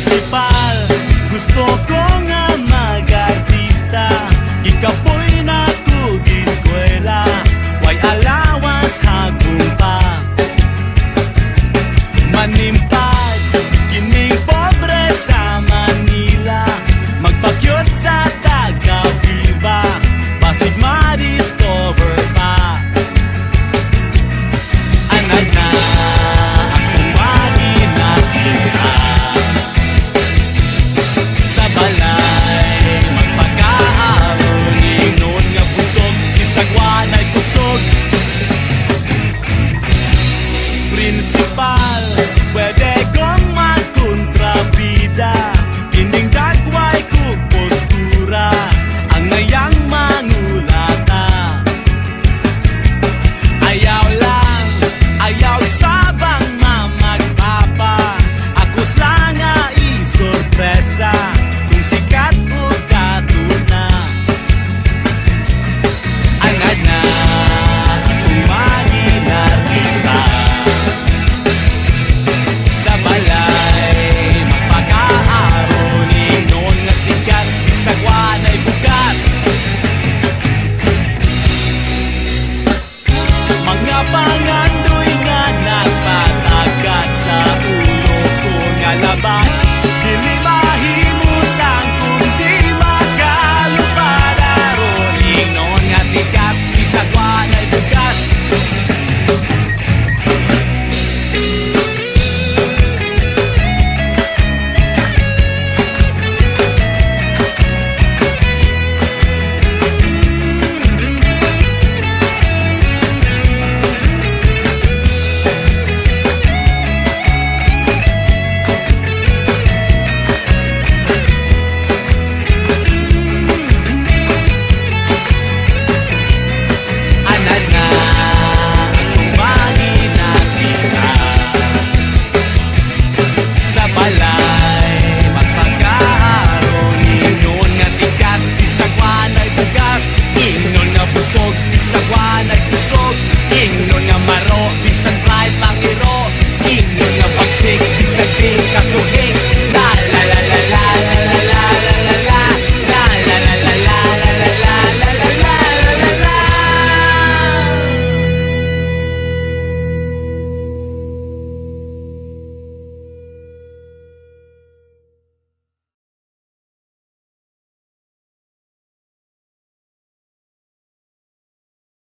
Principal, gusto ko nga mag-artista. Ikapoy na ko di eskwela, way alawas hagong pa. Manimpad, kining pobre sa Manila, magpakyot sa taga-Viva, basig ma-discover pa. Anad na akong maging artista, sa balay magpagkaaron, ingnon nga busog, isang wanay kusog. Principal, pwede kong magkontrabida, kining dagway kong postura, ang ngayang mangulata. Ayaw lang, ayaw sabang mamagpapa, akos lang nga isorpresa, kung sikat o katuna. Anad na akong maging artista, sa balay magpagkaaron, ingnon nga tigas, bisag wanay bugas. Mga pangalan